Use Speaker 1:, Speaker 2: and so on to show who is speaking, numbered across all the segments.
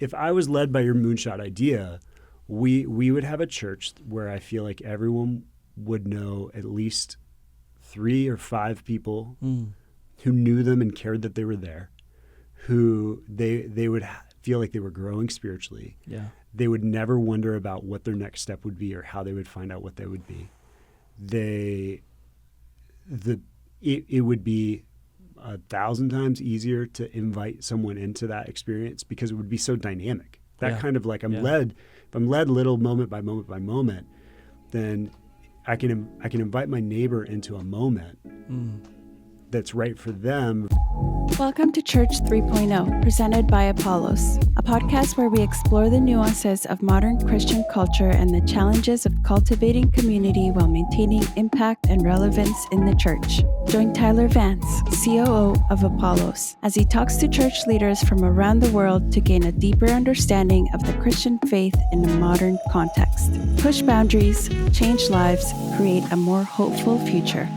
Speaker 1: if I was led by your moonshot idea, we would have a church where I feel like everyone would know at least 3 or 5 people who knew them and cared that they were there, who they would feel like they were growing spiritually.
Speaker 2: Yeah.
Speaker 1: They would never wonder about what their next step would be or how they would find out what they would be. It would be 1,000 times easier to invite someone into that experience because it would be so dynamic. That kind of like if I'm led little moment by moment by moment, then I can invite my neighbor into a moment that's right for them.
Speaker 3: Welcome to Church 3.0, presented by Apollos, a podcast where we explore the nuances of modern Christian culture and the challenges of cultivating community while maintaining impact and relevance in the church. Join Tyler Vance, COO of Apollos, as he talks to church leaders from around the world to gain a deeper understanding of the Christian faith in a modern context. Push boundaries, change lives, create a more hopeful future.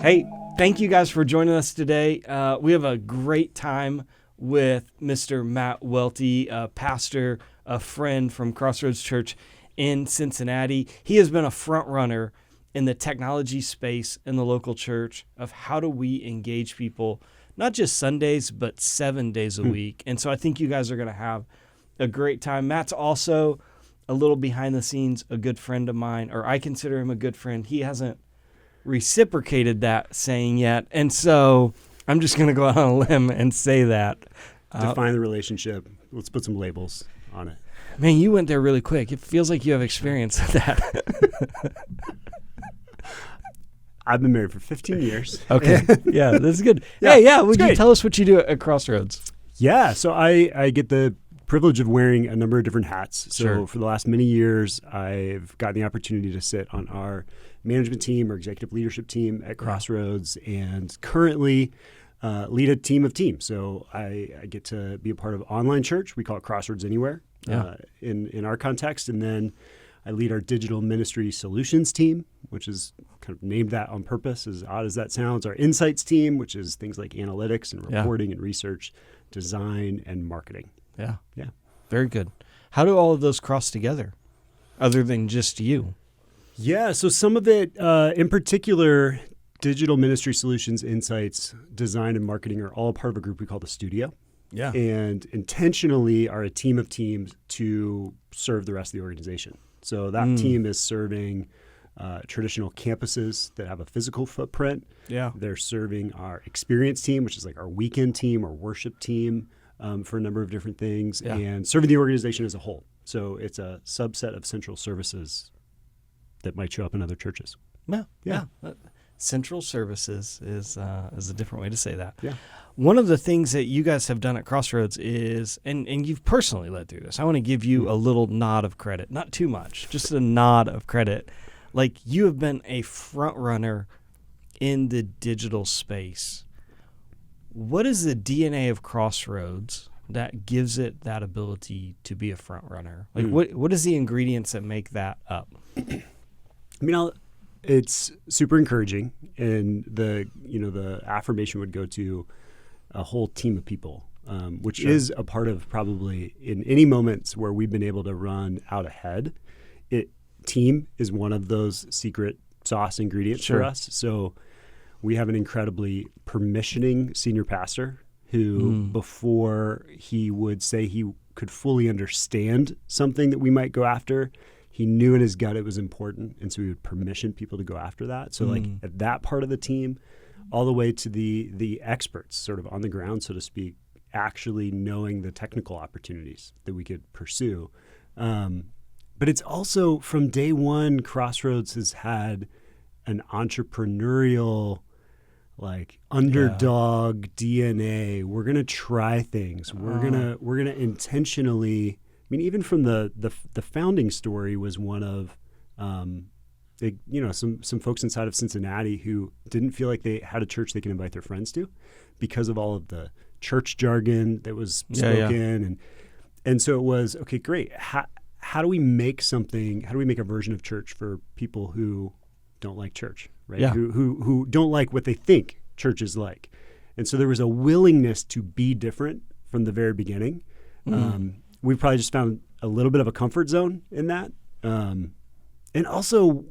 Speaker 2: Hey, thank you guys for joining us today. We have a great time with Mr. Matt Welty, a pastor, a friend from Crossroads Church in Cincinnati. He has been a front runner in the technology space in the local church of how do we engage people, not just Sundays, but 7 days a week. And so I think you guys are going to have a great time. Matt's also a little behind the scenes, a good friend of mine, or I consider him a good friend. He hasn't reciprocated that saying yet, and so I'm just going to go out on a limb and say that.
Speaker 1: Define the relationship. Let's put some labels on it.
Speaker 2: Man, you went there really quick. It feels like you have experience with that.
Speaker 1: I've been married for 15 years.
Speaker 2: Okay. Yeah, that's good. Would you tell us what you do at Crossroads?
Speaker 1: Yeah, so I get the privilege of wearing a number of different hats. So for the last many years, I've gotten the opportunity to sit on our management team or executive leadership team at Crossroads and currently lead a team of teams. So I get to be a part of online church. We call it Crossroads Anywhere in our context. And then I lead our digital ministry solutions team, which is kind of named that on purpose, as odd as that sounds. Our insights team, which is things like analytics and reporting and research, design and marketing.
Speaker 2: Yeah.
Speaker 1: Yeah.
Speaker 2: Very good. How do all of those cross together other than just you?
Speaker 1: Yeah, so some of it, in particular, digital ministry solutions, insights, design, and marketing are all part of a group we call the Studio.
Speaker 2: Yeah.
Speaker 1: And intentionally are a team of teams to serve the rest of the organization. So that team is serving traditional campuses that have a physical footprint.
Speaker 2: Yeah.
Speaker 1: They're serving our experience team, which is like our weekend team or worship team for a number of different things, and serving the organization as a whole. So it's a subset of central services that might show up in other churches.
Speaker 2: Yeah. Central services is a different way to say that.
Speaker 1: Yeah.
Speaker 2: One of the things that you guys have done at Crossroads is, and you've personally led through this, I want to give you a little nod of credit, not too much, just a nod of credit. Like, you have been a front runner in the digital space. What is the DNA of Crossroads that gives it that ability to be a front runner? Like, what is the ingredients that make that up?
Speaker 1: I mean, it's super encouraging, and the affirmation would go to a whole team of people, which is a part of probably in any moments where we've been able to run out ahead. Team is one of those secret sauce ingredients for us. So we have an incredibly permissioning senior pastor who, before he would say he could fully understand something that we might go after, he knew in his gut it was important, and so he would permission people to go after that. So like at that part of the team, all the way to the experts sort of on the ground, so to speak, actually knowing the technical opportunities that we could pursue. But it's also from day one, Crossroads has had an entrepreneurial, like underdog DNA. We're gonna try things. We're gonna intentionally. I mean, even from the founding story was one of, some folks inside of Cincinnati who didn't feel like they had a church they could invite their friends to, because of all of the church jargon that was spoken, and so it was okay. Great. How do we make something? How do we make a version of church for people who don't like church, right?
Speaker 2: Yeah.
Speaker 1: Who don't like what they think church is like, And so there was a willingness to be different from the very beginning. We probably just found a little bit of a comfort zone in that. And also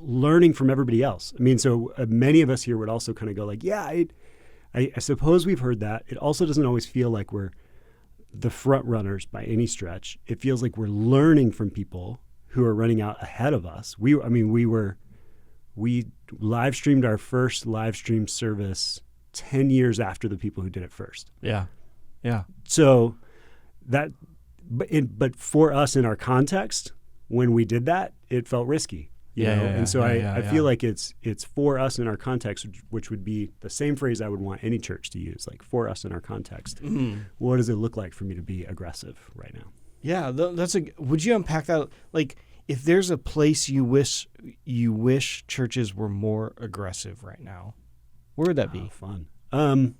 Speaker 1: learning from everybody else. I mean, so many of us here would also kind of go like, yeah, I suppose we've heard that. It also doesn't always feel like we're the front runners by any stretch. It feels like we're learning from people who are running out ahead of us. We live streamed our first live stream service 10 years after the people who did it first.
Speaker 2: Yeah.
Speaker 1: So that, but for us in our context, when we did that, it felt risky. You know? And so I feel like it's for us in our context, which would be the same phrase I would want any church to use, like for us in our context. What does it look like for me to be aggressive right now?
Speaker 2: Yeah, would you unpack that? Like, if there's a place you wish churches were more aggressive right now, where would that be?
Speaker 1: Fun.
Speaker 2: And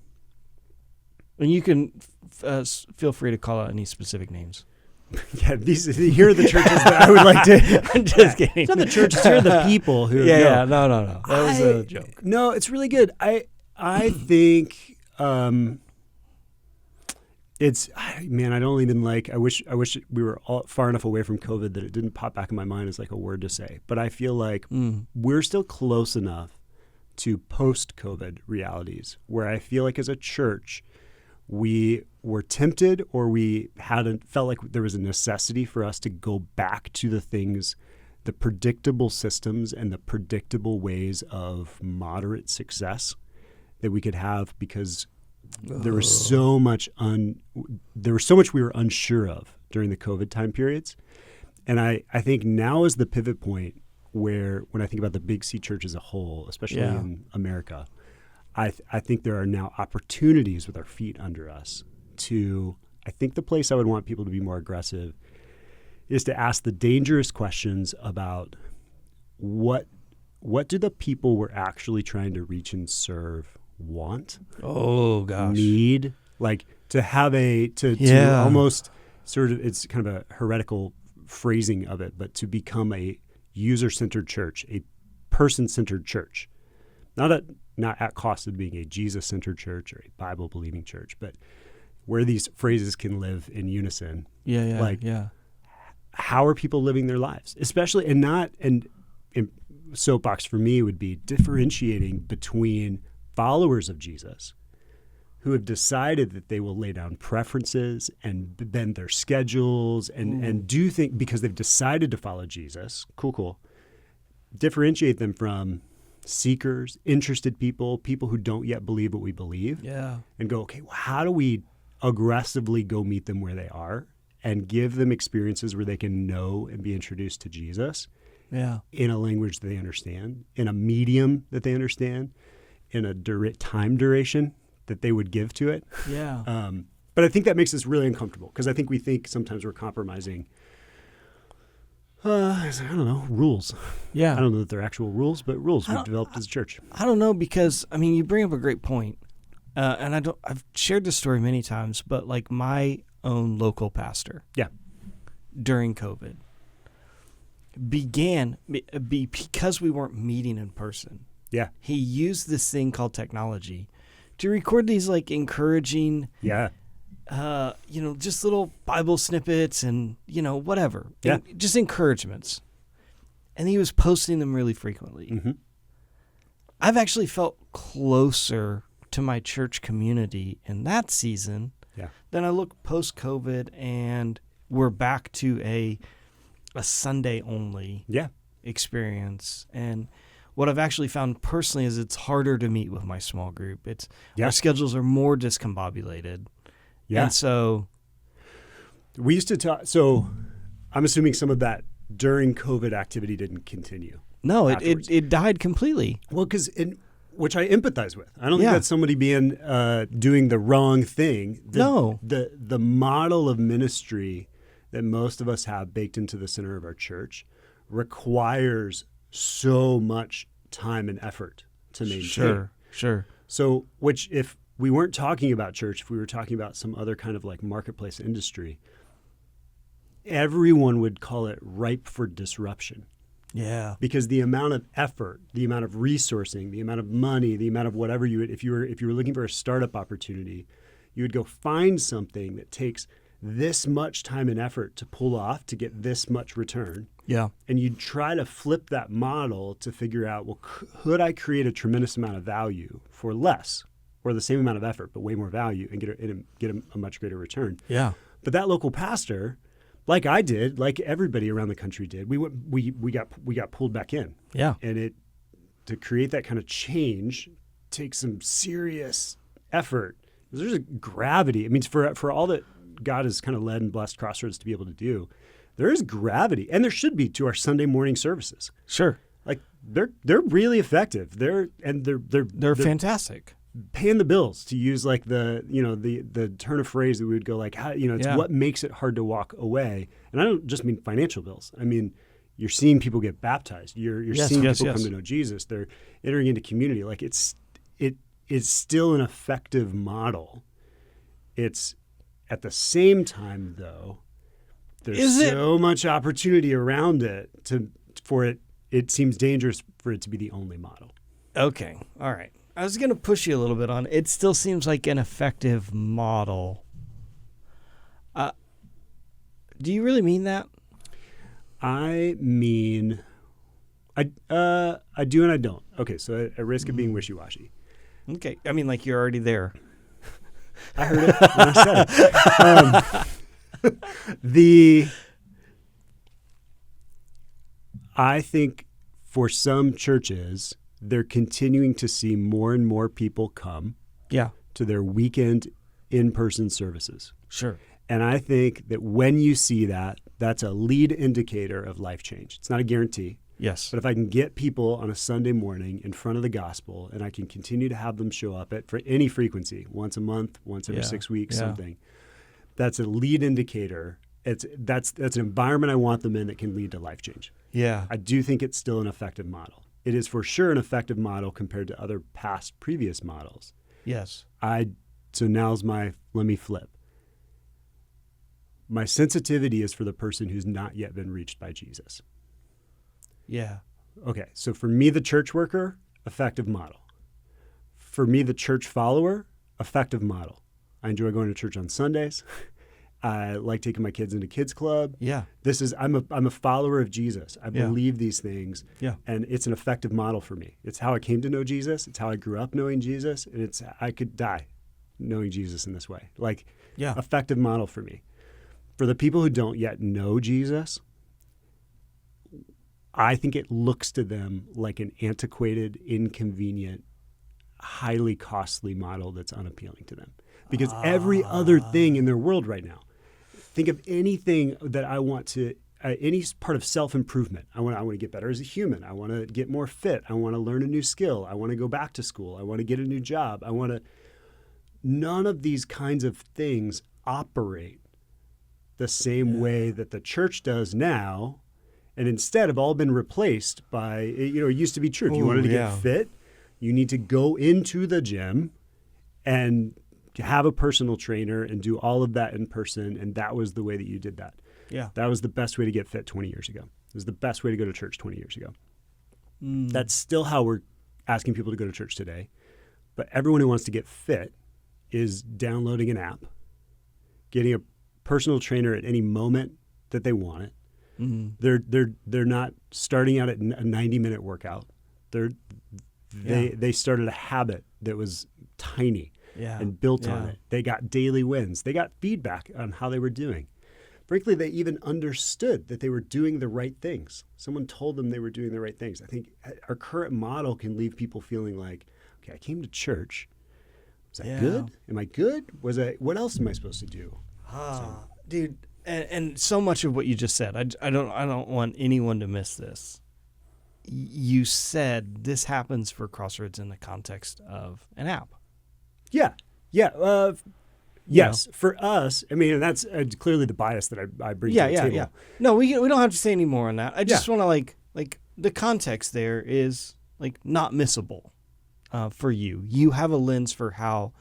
Speaker 2: you can feel free to call out any specific names.
Speaker 1: Yeah, here are the churches that I would like to.
Speaker 2: I'm just kidding.
Speaker 1: It's not the churches, here are the people who.
Speaker 2: No. That was a joke.
Speaker 1: No, it's really good. I think it's, man, I don't even I wish we were all far enough away from COVID that it didn't pop back in my mind as like a word to say. But I feel like we're still close enough to post-COVID realities where I feel like as a church, we were tempted or we felt like there was a necessity for us to go back to the things, the predictable systems and the predictable ways of moderate success that we could have because there was so much we were unsure of during the COVID time periods. And I think now is the pivot point where when I think about the Big C church as a whole, especially in America, I think there are now opportunities with our feet under us I think the place I would want people to be more aggressive is to ask the dangerous questions about what do the people we're actually trying to reach and serve want?
Speaker 2: Oh gosh.
Speaker 1: Need? Like to have to almost sort of, it's kind of a heretical phrasing of it, but to become a user-centered church, a person-centered church. Not at cost of being a Jesus-centered church or a Bible-believing church, but where these phrases can live in unison. How are people living their lives? Especially, and soapbox for me would be differentiating between followers of Jesus who have decided that they will lay down preferences and bend their schedules and do things because they've decided to follow Jesus. Cool. Differentiate them from seekers, interested people who don't yet believe what we believe.
Speaker 2: Yeah.
Speaker 1: And go, okay, well, how do we aggressively go meet them where they are and give them experiences where they can know and be introduced to Jesus in a language that they understand, in a medium that they understand, in a time duration that they would give to it.
Speaker 2: Yeah.
Speaker 1: But I think that makes us really uncomfortable because I think we think sometimes we're compromising I don't know, rules.
Speaker 2: Yeah.
Speaker 1: I don't know that they're actual rules, but rules we've developed as a church.
Speaker 2: I don't know because, I mean, you bring up a great point. And I've shared this story many times, but like my own local pastor during COVID began because we weren't meeting in person.
Speaker 1: Yeah.
Speaker 2: He used this thing called technology to record these like encouraging just little Bible snippets and, whatever.
Speaker 1: Yeah.
Speaker 2: Just encouragements. And he was posting them really frequently.
Speaker 1: Mm-hmm.
Speaker 2: I've actually felt closer to my church community in that season than I look post-COVID and we're back to a Sunday only experience. And what I've actually found personally is it's harder to meet with my small group. Our schedules are more discombobulated. Yeah. And so
Speaker 1: we used to talk. So I'm assuming some of that during COVID activity didn't continue.
Speaker 2: No, it died completely.
Speaker 1: Well, which I empathize with. I don't think that's somebody being doing the wrong thing. The model of ministry that most of us have baked into the center of our church requires so much time and effort to maintain.
Speaker 2: Sure.
Speaker 1: So, which if we weren't talking about church, if we were talking about some other kind of like marketplace industry, everyone would call it ripe for disruption.
Speaker 2: Yeah.
Speaker 1: Because the amount of effort, the amount of resourcing, the amount of money, the amount of whatever you would, if you were looking for a startup opportunity, you would go find something that takes this much time and effort to pull off to get this much return.
Speaker 2: Yeah.
Speaker 1: And you'd try to flip that model to figure out, well, could I create a tremendous amount of value for less or the same amount of effort, but way more value and get a much greater return?
Speaker 2: Yeah.
Speaker 1: But that local pastor, like I did, like everybody around the country did, we got pulled back in.
Speaker 2: Yeah.
Speaker 1: And to create that kind of change takes some serious effort. There's a gravity. I mean, for all that God has kind of led and blessed Crossroads to be able to do, there is gravity, and there should be, to our Sunday morning services.
Speaker 2: Sure.
Speaker 1: Like they're really effective. They're
Speaker 2: fantastic.
Speaker 1: Paying the bills, to use like the turn of phrase that we would go like, how, it's what makes it hard to walk away. And I don't just mean financial bills. I mean, you're seeing people get baptized. You're seeing people come to know Jesus. They're entering into community. Like it is still an effective model. It's at the same time though, there's so much opportunity around it it seems dangerous for it to be the only model.
Speaker 2: Okay. All right. I was going to push you a little bit on it. It still seems like an effective model. Do you really mean that?
Speaker 1: I mean, I do and I don't. Okay, so at risk of being wishy-washy.
Speaker 2: Okay. I mean, like you're already there.
Speaker 1: I heard it when I said it. I think for some churches, they're continuing to see more and more people come to their weekend in-person services.
Speaker 2: Sure.
Speaker 1: And I think that when you see that, that's a lead indicator of life change. It's not a guarantee.
Speaker 2: Yes.
Speaker 1: But if I can get people on a Sunday morning in front of the gospel and I can continue to have them show up for any frequency, once a month, once every 6 weeks, something, that's a lead indicator. That's an environment I want them in that can lead to life change.
Speaker 2: Yeah.
Speaker 1: I do think it's still an effective model. It is for sure an effective model compared to other previous models.
Speaker 2: Yes.
Speaker 1: So now's let me flip. My sensitivity is for the person who's not yet been reached by Jesus.
Speaker 2: Yeah.
Speaker 1: Okay, so for me, the church worker, effective model. For me, the church follower, effective model. I enjoy going to church on Sundays. I like taking my kids into kids club.
Speaker 2: Yeah.
Speaker 1: I'm a follower of Jesus. I believe these things.
Speaker 2: Yeah.
Speaker 1: And it's an effective model for me. It's how I came to know Jesus. It's how I grew up knowing Jesus. And I could die knowing Jesus in this way. Effective model for me. For the people who don't yet know Jesus, I think it looks to them like an antiquated, inconvenient, highly costly model that's unappealing to them. Because every other thing in their world right now, think of anything that I want to, any part of self-improvement. I want to get better as a human. I want to get more fit. I want to learn a new skill. I want to go back to school. I want to get a new job. None of these kinds of things operate the same way that the church does now, and instead have all been replaced by, it used to be true. If you wanted to get fit, you need to go into the gym and have a personal trainer and do all of that in person, and that was the way that you did that.
Speaker 2: Yeah.
Speaker 1: That was the best way to get fit 20 years ago. It was the best way to go to church 20 years ago. That's still how we're asking people to go to church today. But everyone who wants to get fit is downloading an app, getting a personal trainer at any moment that they want it. Mm-hmm. They're not starting out at a 90-minute workout. They started a habit that was tiny and built on it. They got daily wins. They got feedback on how they were doing. Frankly, they even understood that they were doing the right things. Someone told them they were doing the right things. I think our current model can leave people feeling like, okay, I came to church. Was that good? Am I good? What else am I supposed to do?
Speaker 2: Dude, and so much of what you just said, I don't want anyone to miss this. You said this happens for Crossroads in the context of an app.
Speaker 1: Yeah. Yes, for us. I mean, that's clearly the bias that I bring to the table. Yeah.
Speaker 2: No, we don't have to say any more on that. I just want to like the context there is like not missable for you. You have a lens for how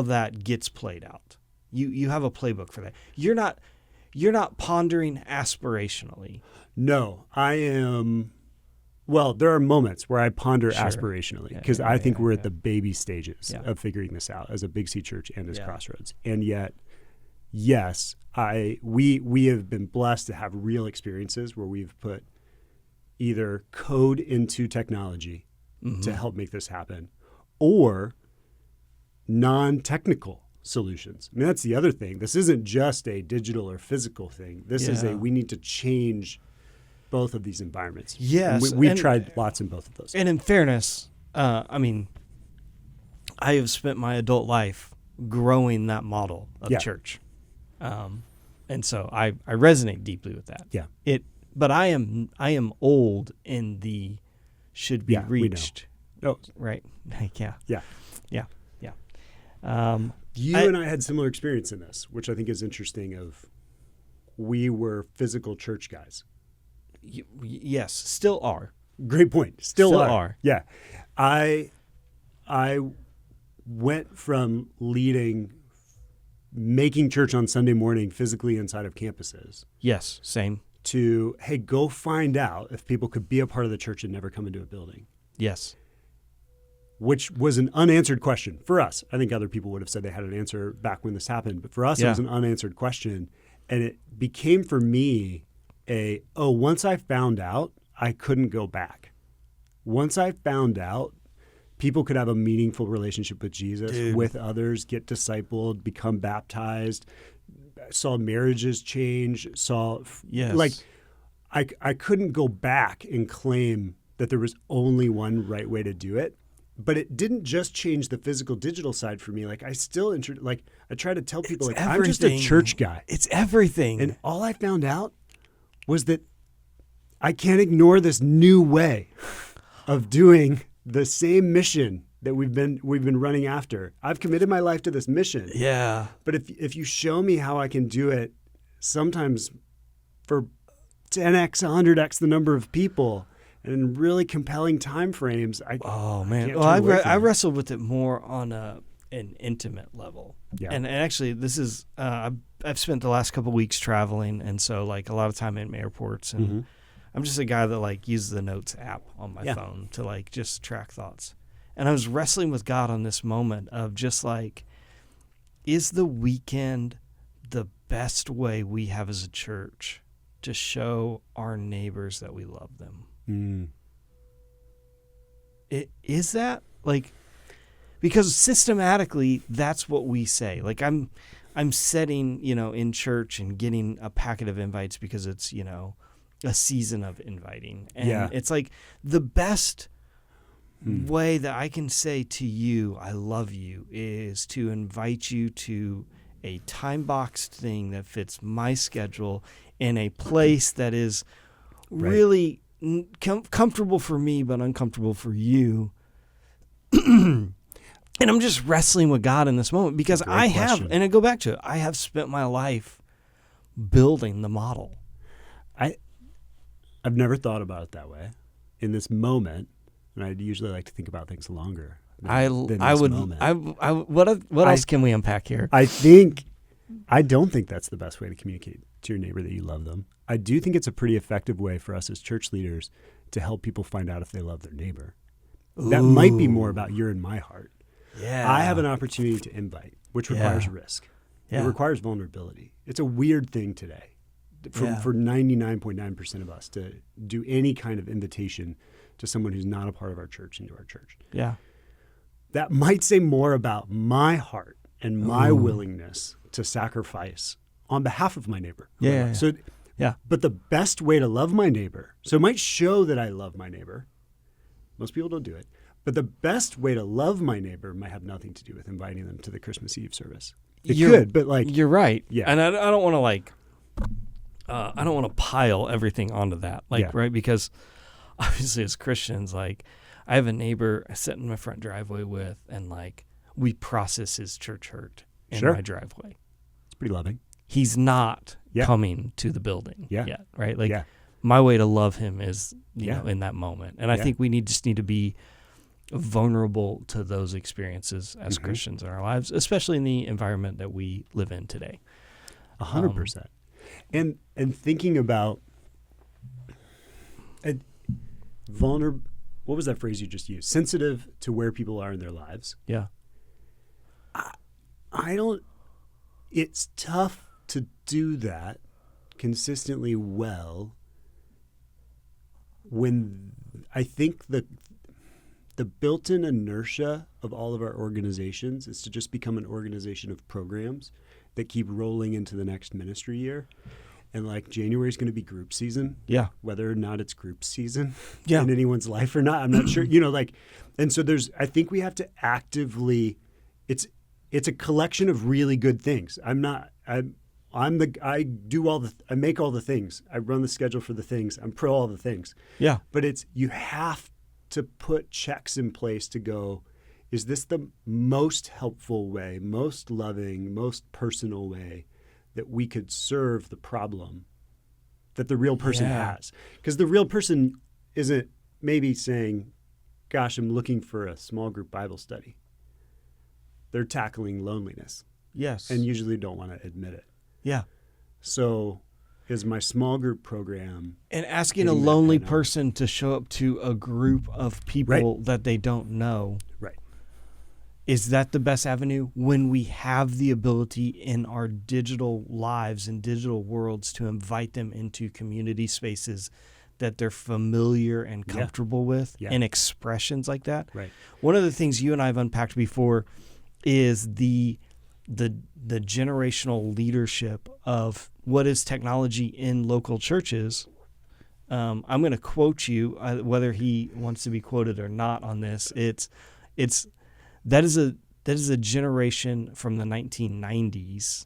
Speaker 2: that gets played out. You have a playbook for that. You're not pondering aspirationally.
Speaker 1: No, I am. Well, there are moments where I ponder
Speaker 2: Sure.
Speaker 1: aspirationally because I think we're at the baby stages
Speaker 2: Yeah.
Speaker 1: of figuring this out as a Big C church and as
Speaker 2: Yeah.
Speaker 1: Crossroads. And yet, yes, we have been blessed to have real experiences where we've put either code into technology to help make this happen, or non-technical solutions. I mean, that's the other thing. This isn't just a digital or physical thing. This is we need to change both of these environments.
Speaker 2: Yes.
Speaker 1: And we've tried lots in both of those.
Speaker 2: And in fairness, I mean, I have spent my adult life growing that model of church. And so I resonate deeply with that.
Speaker 1: Yeah.
Speaker 2: But I am old in the should be reached.
Speaker 1: Oh,
Speaker 2: Right. Yeah.
Speaker 1: yeah.
Speaker 2: Yeah.
Speaker 1: You and I had similar experience in this, which I think is interesting. We were physical church guys.
Speaker 2: Yes, still are.
Speaker 1: Great point. Still
Speaker 2: are.
Speaker 1: Yeah. I went from making church on Sunday morning physically inside of campuses
Speaker 2: Yes, same.
Speaker 1: to, hey, go find out if people could be a part of the church and never come into a building.
Speaker 2: Yes.
Speaker 1: Which was an unanswered question for us. I think other people would have said they had an answer back when this happened, but for us, it was an unanswered question. And it became for me once I found out, I couldn't go back. Once I found out people could have a meaningful relationship with Jesus, with others, get discipled, become baptized, saw marriages change, I couldn't go back and claim that there was only one right way to do it. But it didn't just change the physical digital side for me. Like I still, I try to tell people, I'm just a church guy.
Speaker 2: It's everything.
Speaker 1: And all I found out was that I can't ignore this new way of doing the same mission that we've been running after. I've committed my life to this mission.
Speaker 2: Yeah.
Speaker 1: But if you show me how I can do it, sometimes for 10x, 100x the number of people, and in really compelling time frames, I
Speaker 2: wrestled with it more on an intimate level.
Speaker 1: Yeah.
Speaker 2: And actually, this is I've spent the last couple of weeks traveling, and so like a lot of time in airports, and I'm just a guy that uses the Notes app on my phone to just track thoughts. And I was wrestling with God on this moment of just is the weekend the best way we have as a church to show our neighbors that we love them? Is that because systematically that's what we say. I'm setting, in church and getting a packet of invites because it's, a season of inviting. And it's the best way that I can say to you, I love you, is to invite you to a time-boxed thing that fits my schedule in a place that is really comfortable for me, but uncomfortable for you. And I'm just wrestling with God in this moment because and I go back to it, I have spent my life building the model.
Speaker 1: I've never thought about it that way in this moment, and I'd usually like to think about things longer. What else
Speaker 2: can we unpack here?
Speaker 1: I don't think that's the best way to communicate to your neighbor that you love them. I do think it's a pretty effective way for us as church leaders to help people find out if they love their neighbor. Ooh. That might be more about your and my heart.
Speaker 2: Yeah.
Speaker 1: I have an opportunity to invite, which requires risk. Yeah. It requires vulnerability. It's a weird thing today for 99.9% of us to do any kind of invitation to someone who's not a part of our church into our church.
Speaker 2: Yeah.
Speaker 1: That might say more about my heart and my willingness to sacrifice on behalf of my neighbor.
Speaker 2: Yeah.
Speaker 1: So, but the best way to love my neighbor, so it might show that I love my neighbor. Most people don't do it. But the best way to love my neighbor might have nothing to do with inviting them to the Christmas Eve service. It could, but
Speaker 2: you're right.
Speaker 1: Yeah.
Speaker 2: And I don't want to I don't want to pile everything onto that, right? Because obviously as Christians, I have a neighbor I sit in my front driveway with, and we process his church hurt in my driveway.
Speaker 1: It's pretty loving.
Speaker 2: He's not coming to the building yet, right? My way to love him is, in that moment. And I think we just need to be vulnerable to those experiences as Christians in our lives, especially in the environment that we live in today.
Speaker 1: 100%. And thinking about Vulnerable. What was that phrase you just used? Sensitive to where people are in their lives.
Speaker 2: Yeah.
Speaker 1: I don't. It's tough to do that consistently well when I think the built-in inertia of all of our organizations is to just become an organization of programs that keep rolling into the next ministry year. And like January is going to be group season.
Speaker 2: Yeah.
Speaker 1: Whether or not it's group season
Speaker 2: Yeah.
Speaker 1: in anyone's life or not, I'm not sure. And so I think we have to actively, it's a collection of really good things. I make all the things. I run the schedule for the things. I'm pro all the things.
Speaker 2: Yeah.
Speaker 1: But you have to put checks in place to go, is this the most helpful way, most loving, most personal way that we could serve the problem that the real person has? Because the real person isn't maybe saying, gosh, I'm looking for a small group Bible study. They're tackling loneliness.
Speaker 2: Yes.
Speaker 1: And usually don't want to admit it.
Speaker 2: Yeah.
Speaker 1: So is my small group program.
Speaker 2: And asking a lonely person to show up to a group of people that they don't know.
Speaker 1: Right.
Speaker 2: Is that the best avenue when we have the ability in our digital lives and digital worlds to invite them into community spaces that they're familiar and comfortable with and expressions like that?
Speaker 1: Right.
Speaker 2: One of the things you and I have unpacked before is the generational leadership of what is technology in local churches. I'm going to quote you, whether he wants to be quoted or not on this. That is a generation from the 1990s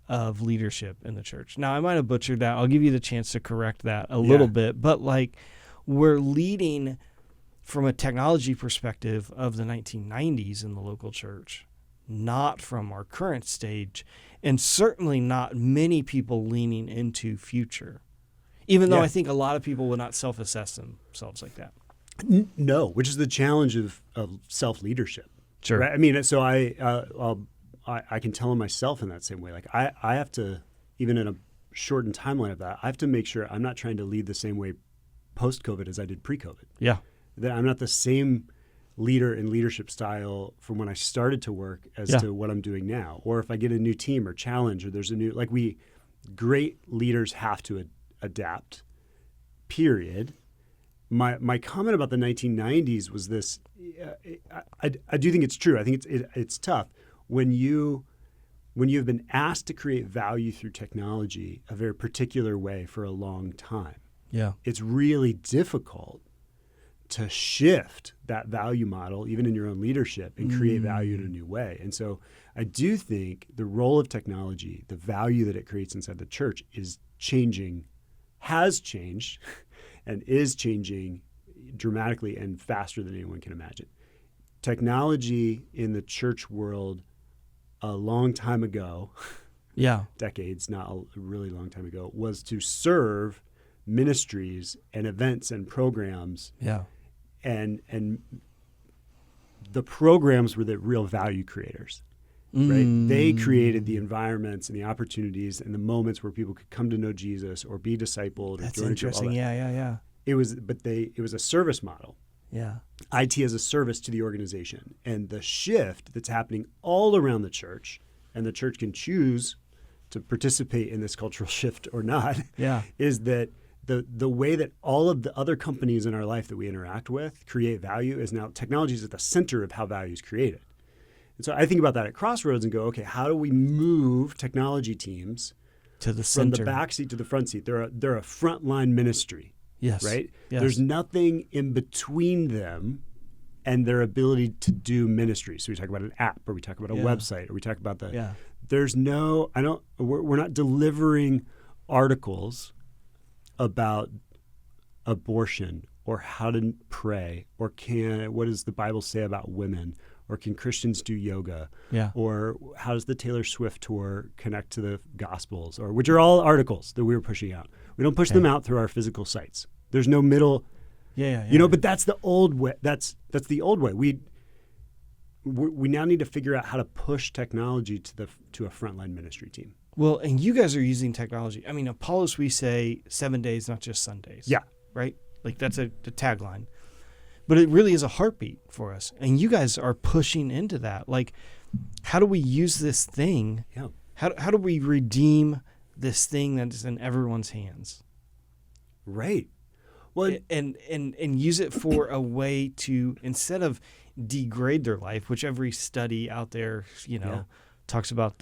Speaker 2: of leadership in the church. Now, I might have butchered that. I'll give you the chance to correct that a little bit. But like, we're leading from a technology perspective of the 1990s in the local church, not from our current stage, and certainly not many people leaning into future, even though I think a lot of people would not self-assess themselves like that.
Speaker 1: No, which is the challenge of self-leadership.
Speaker 2: Sure.
Speaker 1: Right? I mean, so I can tell myself in that same way. Like I have to, even in a shortened timeline of that, I have to make sure I'm not trying to lead the same way post-COVID as I did pre-COVID.
Speaker 2: Yeah.
Speaker 1: That I'm not the same leader and leadership style from when I started to work as to what I'm doing now. Or if I get a new team or challenge or there's a new, great leaders have to adapt, period. My comment about the 1990s was this. I do think it's true. I think it's tough when you have been asked to create value through technology a very particular way for a long time.
Speaker 2: Yeah,
Speaker 1: it's really difficult to shift that value model, even in your own leadership, and create value in a new way. And so I do think the role of technology, the value that it creates inside the church is changing, has changed, and is changing dramatically and faster than anyone can imagine. Technology in the church world a long time ago, decades, not a really long time ago, was to serve ministries and events and programs. And the programs were the real value creators. Right? They created the environments and the opportunities and the moments where people could come to know Jesus or be discipled.
Speaker 2: That's
Speaker 1: or join
Speaker 2: interesting. Yeah.
Speaker 1: It was a service model.
Speaker 2: Yeah.
Speaker 1: IT as a service to the organization. And the shift that's happening all around the church, and the church can choose to participate in this cultural shift or not, is that the way that all of the other companies in our life that we interact with create value is now technology is at the center of how value is created. And so I think about that at Crossroads and go, okay, how do we move technology teams
Speaker 2: to the center,
Speaker 1: from the back seat to the front seat? They're a frontline ministry.
Speaker 2: Yes.
Speaker 1: Right?
Speaker 2: Yes.
Speaker 1: There's nothing in between them and their ability to do ministry. So we talk about an app, or we talk about a website, or we talk about there's no, we're not delivering articles about abortion or how to pray or what does the Bible say about women, or can Christians do yoga, or how does the Taylor Swift tour connect to the Gospels, or which are all articles that we were pushing out. We don't push them out through our physical sites. There's no middle. But that's the old way. That's the old way. We now need to figure out how to push technology to a frontline ministry team.
Speaker 2: Well, and you guys are using technology. I mean, Apollos, we say 7 days, not just Sundays.
Speaker 1: Yeah.
Speaker 2: Right? Like that's a tagline. But it really is a heartbeat for us. And you guys are pushing into that. Like, how do we use this thing?
Speaker 1: Yeah.
Speaker 2: How do we redeem this thing that is in everyone's hands?
Speaker 1: Right. Well,
Speaker 2: And use it for a way to, instead of degrade their life, which every study out there, talks about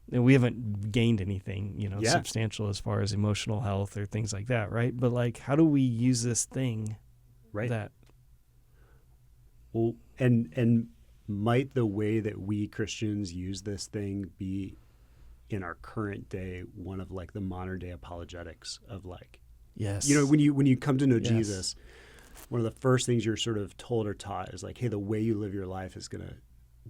Speaker 2: we haven't gained anything, substantial as far as emotional health or things like that, right? But like, how do we use this thing?
Speaker 1: Right.
Speaker 2: That.
Speaker 1: Well, and might the way that we Christians use this thing be in our current day one of like the modern day apologetics of like,
Speaker 2: Yes.
Speaker 1: when you come to know Jesus, one of the first things you're sort of told or taught is like, hey, the way you live your life is going to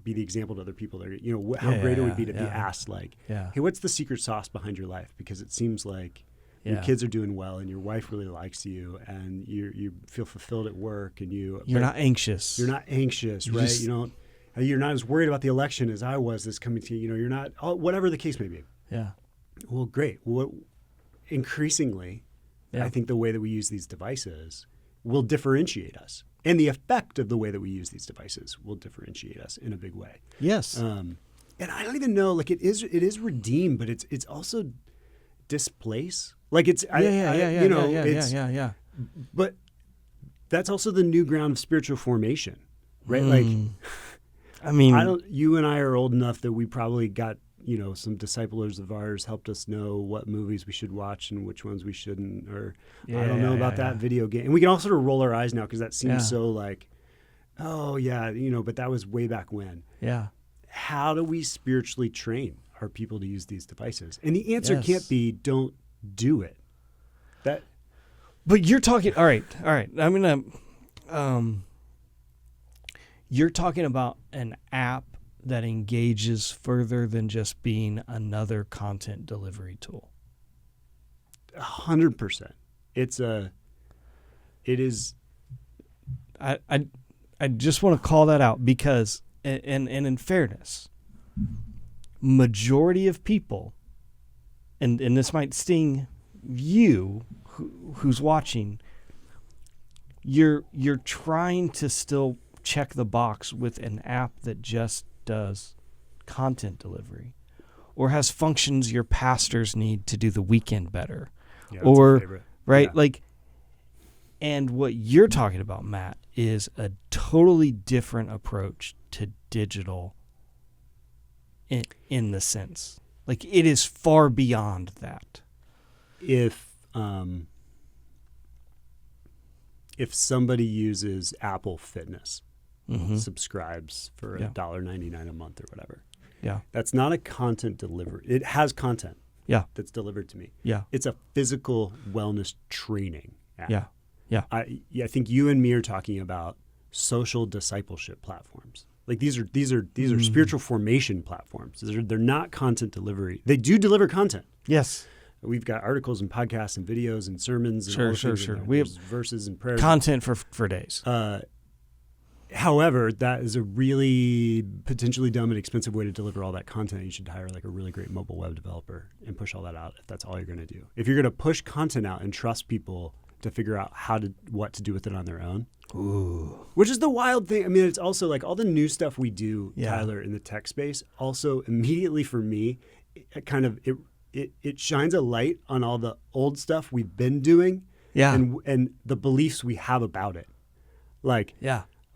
Speaker 1: be the example to other people. That how great it would be to be asked like, hey, what's the secret sauce behind your life? Because it seems like your kids are doing well and your wife really likes you and you feel fulfilled at work and you're
Speaker 2: not anxious.
Speaker 1: You're not anxious, right? You're not as worried about the election as I was this coming to you. You're not, whatever the case may be.
Speaker 2: Yeah.
Speaker 1: Well, great. Increasingly, I think the way that we use these devices will differentiate us. And the effect of the way that we use these devices will differentiate us in a big way.
Speaker 2: Yes.
Speaker 1: And I don't even know, like it is redeem, but it's also displace. Like it's,
Speaker 2: yeah.
Speaker 1: But that's also the new ground of spiritual formation, right? Like,
Speaker 2: I mean,
Speaker 1: you and I are old enough that we probably got, some disciplers of ours helped us know what movies we should watch and which ones we shouldn't, or I don't know about that video game. And we can all sort of roll our eyes now because that seems so like, oh yeah, but that was way back when.
Speaker 2: Yeah.
Speaker 1: How do we spiritually train our people to use these devices? And the answer can't be don't do it.
Speaker 2: But you're talking, all right. I'm going to, you're talking about an app that engages further than just being another content delivery tool.
Speaker 1: 100%. It is.
Speaker 2: I just want to call that out because, and in fairness, majority of people, and this might sting you who's watching, you're trying to still check the box with an app that just does content delivery or has functions your pastors need to do the weekend better.
Speaker 1: Yeah,
Speaker 2: or right, yeah. Like, and what you're talking about, Matt, is a totally different approach to digital in the sense. Like, it is far beyond that.
Speaker 1: If somebody uses Apple Fitness, subscribes for $1.99 a month or whatever, that's not a content delivery. It has content that's delivered to me.
Speaker 2: Yeah.
Speaker 1: It's a physical wellness training app.
Speaker 2: Yeah.
Speaker 1: I think you and me are talking about social discipleship platforms. Like these are spiritual formation platforms. They're not content delivery. They do deliver content.
Speaker 2: Yes.
Speaker 1: We've got articles and podcasts and videos and sermons and
Speaker 2: Sure.
Speaker 1: We have verses and prayers.
Speaker 2: Content for days.
Speaker 1: However, that is a really potentially dumb and expensive way to deliver all that content. You should hire like a really great mobile web developer and push all that out if that's all you're going to do. If you're going to push content out and trust people to figure out what to do with it on their own.
Speaker 2: Ooh.
Speaker 1: Which is the wild thing. I mean, it's also like all the new stuff we do, Tyler, in the tech space, also immediately for me, it shines a light on all the old stuff we've been doing and the beliefs we have about it. Like,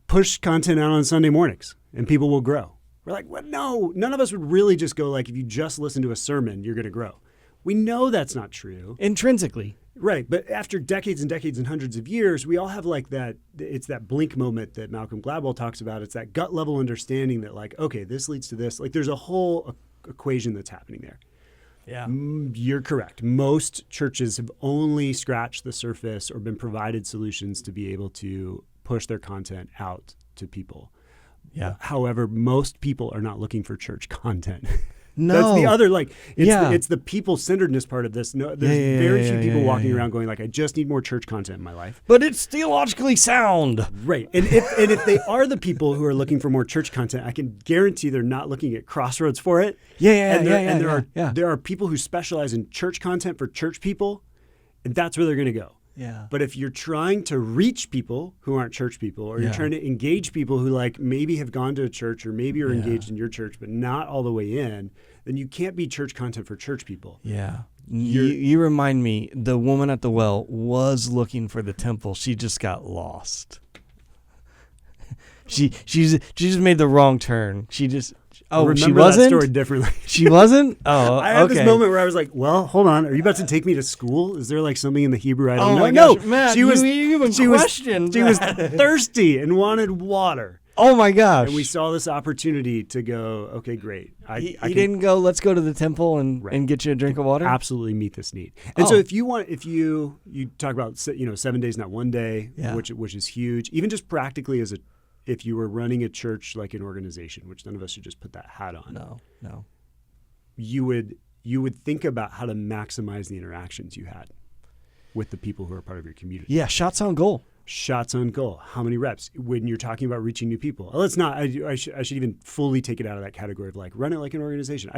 Speaker 1: push content out on Sunday mornings and people will grow. We're like, what? No, none of us would really just go like, if you just listen to a sermon, you're going to grow. We know that's not true.
Speaker 2: Intrinsically.
Speaker 1: Right. But after decades and decades and hundreds of years, we all have like that, it's that blink moment that Malcolm Gladwell talks about. It's that gut level understanding that like, okay, this leads to this. Like there's a whole equation that's happening there.
Speaker 2: Yeah.
Speaker 1: You're correct. Most churches have only scratched the surface or been provided solutions to be able to push their content out to people.
Speaker 2: Yeah.
Speaker 1: However, most people are not looking for church content.
Speaker 2: No.
Speaker 1: That's the other, like, it's the people-centeredness part of this. No, there's very few people walking around going like, I just need more church content in my life.
Speaker 2: But it's theologically sound.
Speaker 1: Right. And if they are the people who are looking for more church content, I can guarantee they're not looking at Crossroads for it. There are people who specialize in church content for church people, and that's where they're going to go.
Speaker 2: Yeah.
Speaker 1: But if you're trying to reach people who aren't church people, or you're trying to engage people who like maybe have gone to a church or maybe are engaged in your church, but not all the way in, then you can't be church content for church people.
Speaker 2: Yeah. You remind me, the woman at the well was looking for the temple. She just got lost. She just made the wrong turn. She wasn't?
Speaker 1: That story differently.
Speaker 2: She wasn't? Oh,
Speaker 1: I had this moment where I was like, well, hold on. Are you about to take me to school? Is there like something in the Hebrew I don't know?
Speaker 2: Oh my gosh, Matt, you even questioned.
Speaker 1: She was thirsty and wanted water.
Speaker 2: Oh my gosh.
Speaker 1: And we saw this opportunity to go, okay, great.
Speaker 2: He didn't go, let's go to the temple and get you a drink of water?
Speaker 1: Absolutely meet this need. And so if you talk about 7 days, not one day, which is huge, even just practically if you were running a church like an organization, which none of us should just put that hat on.
Speaker 2: No.
Speaker 1: You would think about how to maximize the interactions you had with the people who are part of your community.
Speaker 2: Yeah, shots on goal.
Speaker 1: Shots on goal. How many reps? When you're talking about reaching new people. Let's not, I should even fully take it out of that category of like, run it like an organization.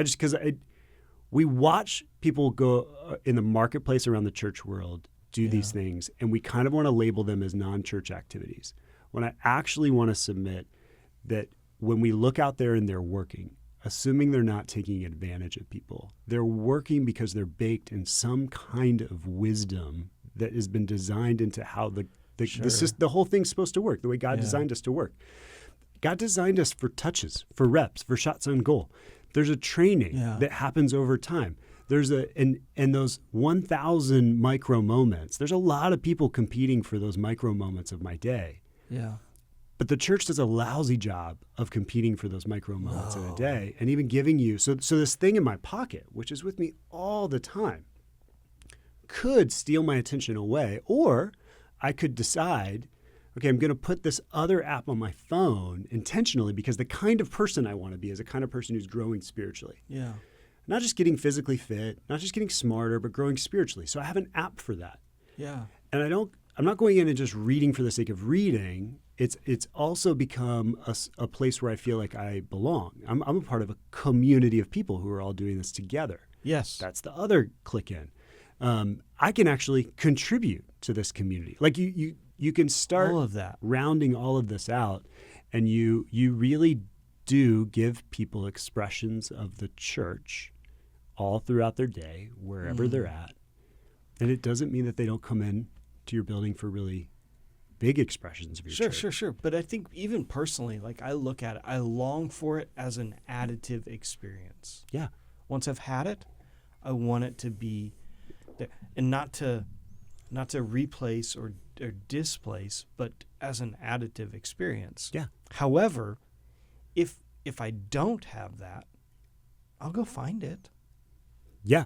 Speaker 1: We watch people go in the marketplace around the church world do these things, and we kind of want to label them as non-church activities. When I actually want to submit that when we look out there and they're working, assuming they're not taking advantage of people, they're working because they're baked in some kind of wisdom that has been designed into how the whole thing's supposed to work, the way God designed us to work. God designed us for touches, for reps, for shots on goal. There's a training that happens over time. There's and those 1,000 micro moments. There's a lot of people competing for those micro moments of my day.
Speaker 2: Yeah.
Speaker 1: But the church does a lousy job of competing for those micro moments in a day, and even giving you so this thing in my pocket, which is with me all the time, could steal my attention away, or I could decide, okay, I'm going to put this other app on my phone intentionally because the kind of person I want to be is a kind of person who's growing spiritually.
Speaker 2: Yeah.
Speaker 1: Not just getting physically fit, not just getting smarter, but growing spiritually. So I have an app for that.
Speaker 2: Yeah.
Speaker 1: And I'm not going in and just reading for the sake of reading. It's also become a place where I feel like I belong. I'm a part of a community of people who are all doing this together.
Speaker 2: Yes.
Speaker 1: That's the other click in. I can actually contribute to this community. Like you can start
Speaker 2: all of that,
Speaker 1: rounding all of this out, and you really do give people expressions of the church all throughout their day, wherever they're at. And it doesn't mean that they don't come in to your building for really big expressions of your church.
Speaker 2: Sure. But I think even personally, like I look at it, I long for it as an additive experience.
Speaker 1: Yeah.
Speaker 2: Once I've had it, I want it to be there, and not to replace or displace, but as an additive experience.
Speaker 1: Yeah.
Speaker 2: However, if I don't have that, I'll go find it.
Speaker 1: Yeah.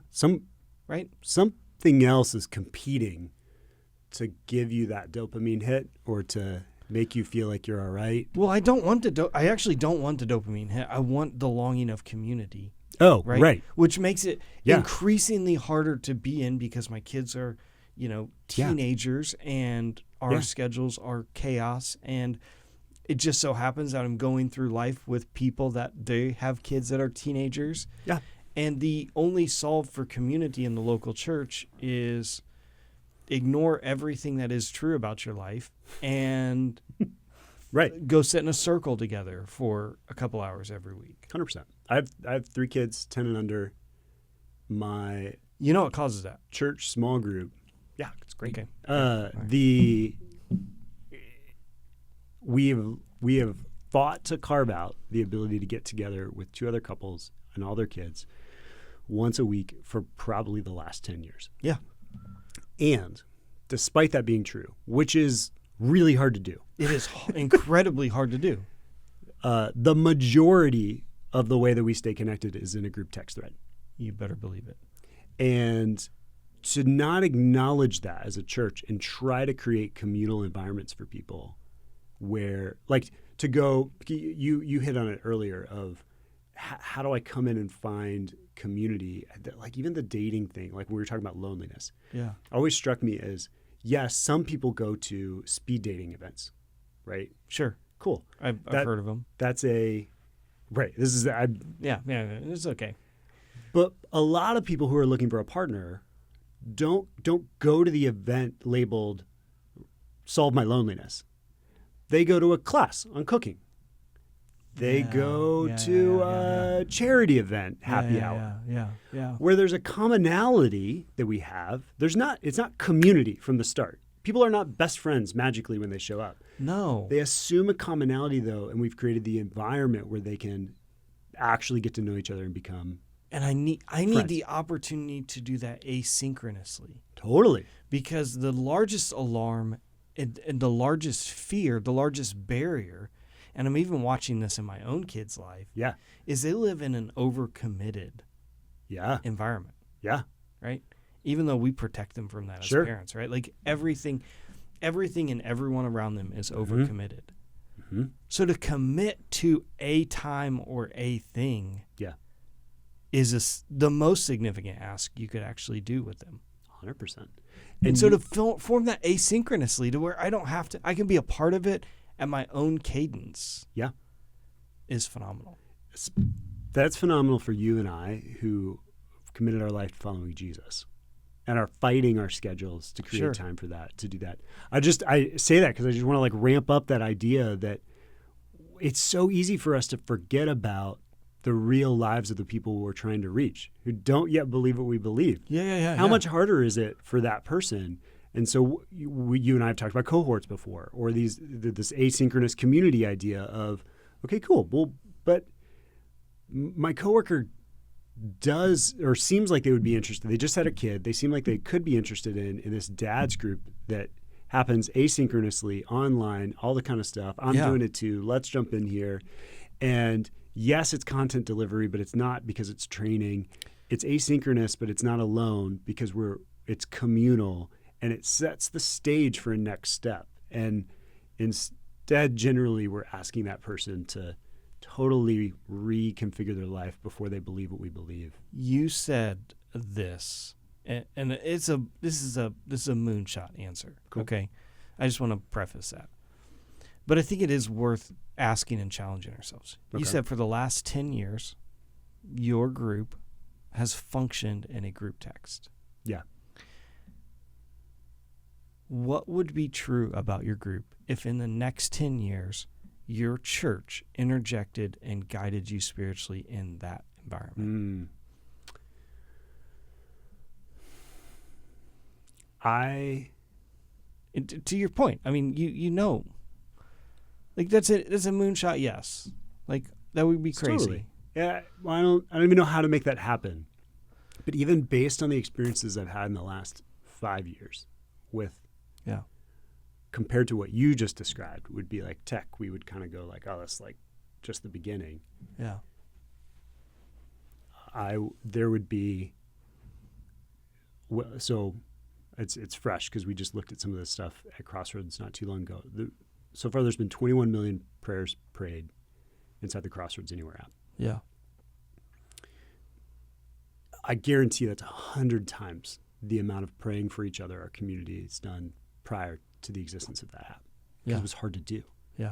Speaker 2: Right?
Speaker 1: Something else is competing to give you that dopamine hit or to make you feel like you're all right.
Speaker 2: Well, I actually don't want the dopamine hit. I want the longing of community.
Speaker 1: Oh, right.
Speaker 2: Which makes it increasingly harder to be in because my kids are, teenagers and our schedules are chaos. And it just so happens that I'm going through life with people that they have kids that are teenagers.
Speaker 1: Yeah.
Speaker 2: And the only solve for community in the local church is ignore everything that is true about your life and go sit in a circle together for a couple hours every week.
Speaker 1: 100%. I have 3 kids, 10 and under. My
Speaker 2: what causes that?
Speaker 1: Church small group. Yeah, it's great.
Speaker 2: Okay.
Speaker 1: We have fought to carve out the ability to get together with 2 other couples and all their kids once a week for probably the last 10 years.
Speaker 2: Yeah.
Speaker 1: And despite that being true, which is really hard to do.
Speaker 2: It is incredibly hard to do.
Speaker 1: The majority of the way that we stay connected is in a group text thread.
Speaker 2: You better believe it.
Speaker 1: And to not acknowledge that as a church and try to create communal environments for people where, like, to go, you hit on it earlier of how do I come in and find community? Like even the dating thing, like when we were talking about loneliness.
Speaker 2: Yeah.
Speaker 1: Always struck me as, yes, some people go to speed dating events, right?
Speaker 2: Sure.
Speaker 1: Cool.
Speaker 2: I've heard of them.
Speaker 1: This is,
Speaker 2: yeah, it's okay.
Speaker 1: But a lot of people who are looking for a partner don't go to the event labeled Solve My Loneliness. They go to a class on cooking. They go to a charity event, happy hour. Where there's a commonality that we have. It's not community from the start. People are not best friends magically when they show up.
Speaker 2: No.
Speaker 1: They assume a commonality though, and we've created the environment where they can actually get to know each other and become
Speaker 2: And I need
Speaker 1: friends.
Speaker 2: the opportunity to do that asynchronously.
Speaker 1: Totally.
Speaker 2: Because the largest alarm and the largest fear, the largest barrier, and I'm even watching this in my own kid's life, is they live in an overcommitted environment.
Speaker 1: Yeah.
Speaker 2: Right? Even though we protect them from that as parents, right? Like everything and everyone around them is overcommitted.
Speaker 1: Mm-hmm.
Speaker 2: So to commit to a time or a thing is the most significant ask you could actually do with them.
Speaker 1: 100%.
Speaker 2: And so to form that asynchronously to where I don't have to, I can be a part of it at my own cadence.
Speaker 1: Yeah.
Speaker 2: Is phenomenal.
Speaker 1: That's phenomenal for you and I who committed our life to following Jesus and are fighting our schedules to create time for that, to do that. I say that because I just want to like ramp up that idea that it's so easy for us to forget about the real lives of the people we're trying to reach who don't yet believe what we believe. How much harder is it for that person? And so you and I have talked about cohorts before, or this asynchronous community idea of, okay, cool. Well, but my coworker does or seems like they would be interested. They just had a kid. They seem like they could be interested in this dad's group that happens asynchronously online, all the kind of stuff. I'm doing it too. Let's jump in here. And yes, it's content delivery, but it's not because it's training. It's asynchronous, but it's not alone because it's communal, and it sets the stage for a next step. And instead, generally, we're asking that person to totally reconfigure their life before they believe what we believe.
Speaker 2: You said this, and this is a moonshot answer.
Speaker 1: Cool.
Speaker 2: Okay, I just want to preface that, but I think it is worth asking and challenging ourselves.
Speaker 1: Okay.
Speaker 2: You said for the last 10 years, your group has functioned in a group text.
Speaker 1: Yeah.
Speaker 2: What would be true about your group if in the next 10 years your church interjected and guided you spiritually in that environment? To your point, I mean, you know, like that's a moonshot. Yes, like that would be crazy.
Speaker 1: Totally. Yeah, well, I don't even know how to make that happen. But even based on the experiences I've had in the last 5 years, compared to what you just described, would be like tech. We would kind of go like, oh, that's like just the beginning.
Speaker 2: Yeah.
Speaker 1: There would be. So, it's fresh because we just looked at some of this stuff at Crossroads not too long ago. So far, there's been 21 million prayers prayed inside the Crossroads Anywhere app.
Speaker 2: Yeah.
Speaker 1: I guarantee that's 100 times the amount of praying for each other our community has done prior to the existence of that app. Because it was hard to do.
Speaker 2: Yeah.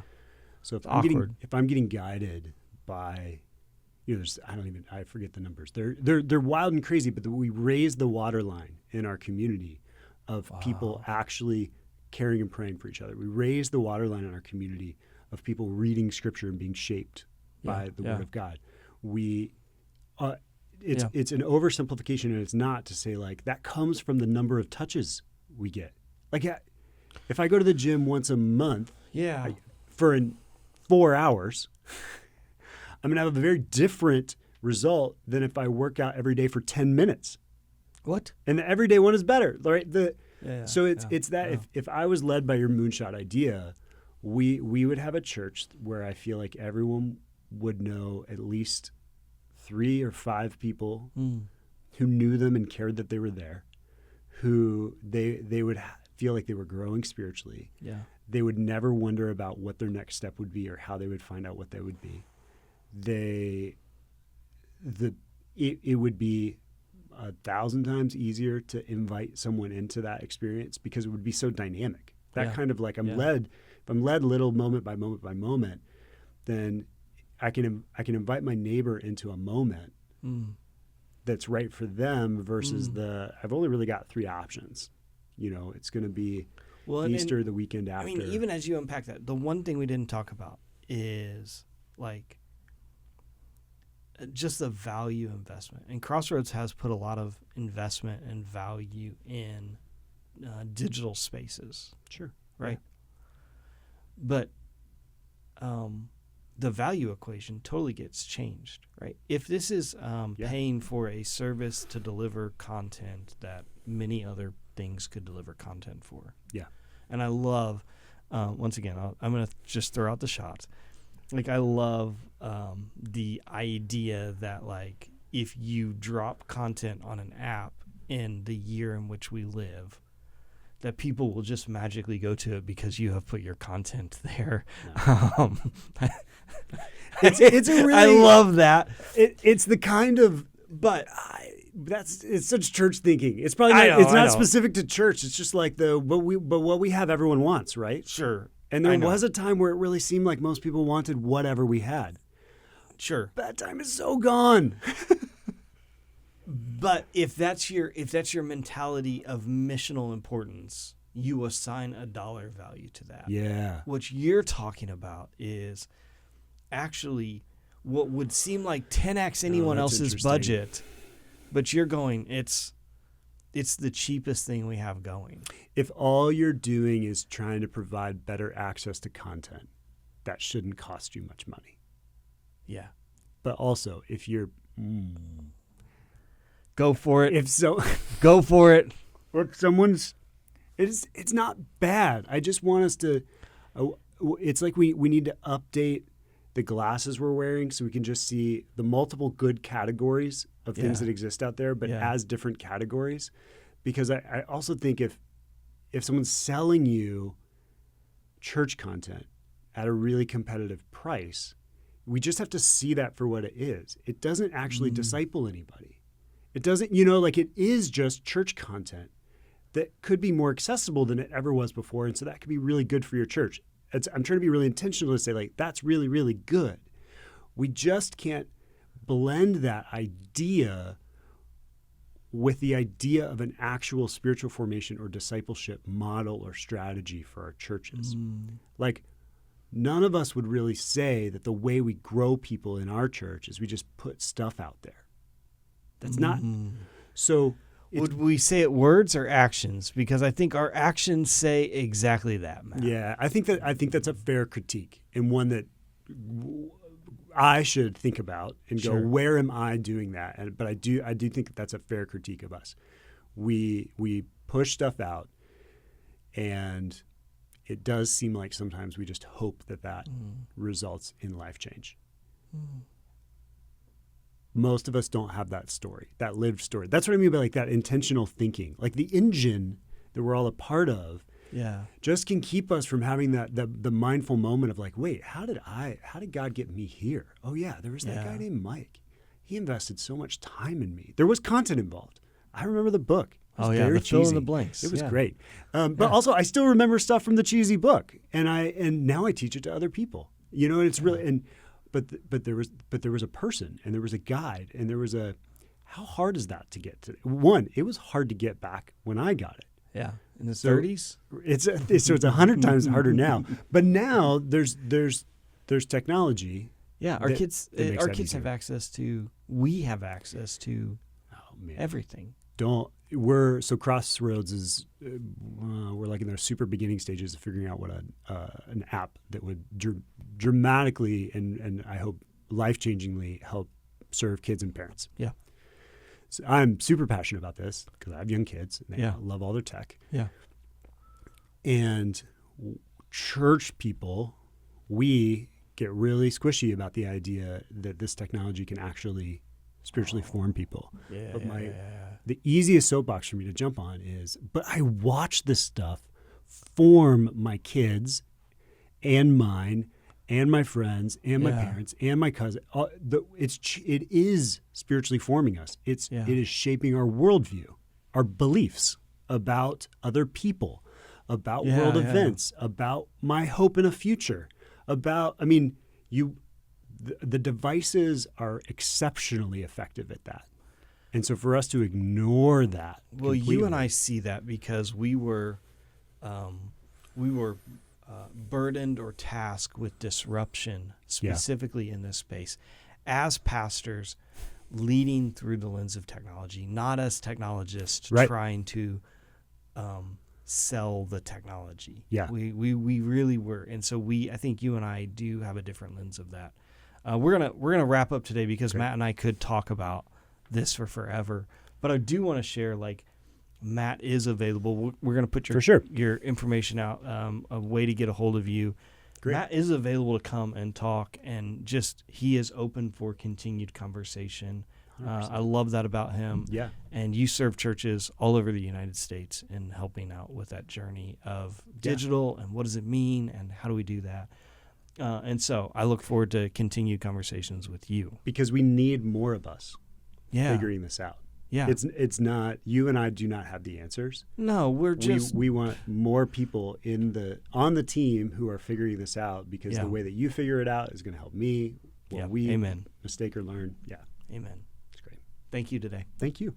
Speaker 1: So if I'm getting guided by, I forget the numbers. They're wild and crazy, but we raise the water line in our community of people actually caring and praying for each other. We raise the water line in our community of people reading scripture and being shaped by the word of God. It's an oversimplification, and it's not to say like that comes from the number of touches we get. Like if I go to the gym once a month for 4 hours, I'm going to have a very different result than if I work out every day for 10 minutes.
Speaker 2: What?
Speaker 1: And the everyday one is better, right? So it's that if I was led by your moonshot idea, we would have a church where I feel like everyone would know at least 3 or 5 people who knew them and cared that they were there, who they would feel like they were growing spiritually.
Speaker 2: Yeah.
Speaker 1: They would never wonder about what their next step would be or how they would find out what they would be. It would be 1,000 times easier to invite someone into that experience because it would be so dynamic. That kind of like if I'm led little moment by moment by moment, then I can invite my neighbor into a moment that's right for them versus I've only really got 3 options. It's going to be Easter, the weekend after.
Speaker 2: I mean, even as you unpack that, the one thing we didn't talk about is like just the value investment. And Crossroads has put a lot of investment and value in digital spaces.
Speaker 1: Sure.
Speaker 2: Right. Yeah. But the value equation totally gets changed, right? If this is paying for a service to deliver content that many other things could deliver content for.
Speaker 1: Yeah.
Speaker 2: And I love, once again, I'm going to just throw out the shots. Like, I love the idea that, like, if you drop content on an app in the year in which we live, that people will just magically go to it because you have put your content there.
Speaker 1: No. It's a really,
Speaker 2: I love that.
Speaker 1: It's the kind of, but it's such church thinking. It's probably not, it's not specific to church. It's just like what we have, everyone wants, right?
Speaker 2: Sure.
Speaker 1: And there was a time where it really seemed like most people wanted whatever we had.
Speaker 2: Sure.
Speaker 1: That time is so gone.
Speaker 2: But if that's your mentality of missional importance, you assign a dollar value to that.
Speaker 1: Yeah.
Speaker 2: What you're talking about is actually what would seem like 10x anyone else's budget, but you're going, it's the cheapest thing we have going.
Speaker 1: If all you're doing is trying to provide better access to content, that shouldn't cost you much money.
Speaker 2: Yeah.
Speaker 1: But also, if you're
Speaker 2: go for it.
Speaker 1: If so,
Speaker 2: go for it.
Speaker 1: Or it's not bad. I just want us to. It's like we need to update the glasses we're wearing so we can just see the multiple good categories of things that exist out there, but as different categories. Because I also think if someone's selling you church content at a really competitive price, we just have to see that for what it is. It doesn't actually disciple anybody. It doesn't, it is just church content that could be more accessible than it ever was before. And so that could be really good for your church. I'm trying to be really intentional to say, like, that's really, really good. We just can't blend that idea with the idea of an actual spiritual formation or discipleship model or strategy for our churches. Like, none of us would really say that the way we grow people in our church is we just put stuff out there. That's not. So
Speaker 2: would we say it words or actions? Because I think our actions say exactly that, Matt.
Speaker 1: Yeah, I think that's a fair critique, and one that I should think about and go, where am I doing that? But I do think that that's a fair critique of us. We push stuff out, and it does seem like sometimes we just hope that results in life change. Most of us don't have that story, that lived story. That's what I mean by like that intentional thinking. Like the engine that we're all a part of just can keep us from having the mindful moment of like, wait, how did God get me here? Oh yeah, there was that guy named Mike. He invested so much time in me. There was content involved. I remember the book.
Speaker 2: The fill in the blanks.
Speaker 1: It was great. But also I still remember stuff from the cheesy book, and now I teach it to other people. And it's really But there was a person, and there was a guide, and there was how hard is that to get to? One, it was hard to get back when I got it.
Speaker 2: Yeah, in the 30s.
Speaker 1: It's 100 times harder now. But now there's technology.
Speaker 2: Yeah, our kids have access to. We have access to everything.
Speaker 1: So Crossroads is we're like in their super beginning stages of figuring out what an app that would dramatically and I hope life-changingly help serve kids and parents.
Speaker 2: Yeah.
Speaker 1: So I'm super passionate about this because I have young kids and they love all their tech.
Speaker 2: Yeah.
Speaker 1: And church people, we get really squishy about the idea that this technology can actually spiritually form people. But the easiest soapbox for me to jump on is, but I watch this stuff form my kids and mine and my friends and my parents and my cousin. It is spiritually forming us. It is shaping our worldview, our beliefs about other people, about world events, about my hope in a future, the devices are exceptionally effective at that. And so for us to ignore that,
Speaker 2: well, you and I see that because we were burdened or tasked with disruption, specifically in this space, as pastors, leading through the lens of technology, not as technologists trying to sell the technology.
Speaker 1: Yeah,
Speaker 2: we really were, and so I think you and I do have a different lens of that. We're gonna wrap up today because Matt and I could talk about this for forever, but I do want to share, like, Matt is available. We're going to put your information out, a way to get a hold of you.
Speaker 1: Great.
Speaker 2: Matt is available to come and talk, and he is open for continued conversation. I love that about him.
Speaker 1: Yeah.
Speaker 2: And you serve churches all over the United States in helping out with that journey of digital and what does it mean and how do we do that. And so I look forward to continued conversations with you.
Speaker 1: Because we need more of us figuring this out.
Speaker 2: Yeah.
Speaker 1: It's not, you and I do not have the answers.
Speaker 2: No,
Speaker 1: we want more people on the team who are figuring this out, because the way that you figure it out is going to help me. We
Speaker 2: Amen.
Speaker 1: Mistake or learn. Yeah.
Speaker 2: Amen.
Speaker 1: It's great.
Speaker 2: Thank you today.
Speaker 1: Thank you.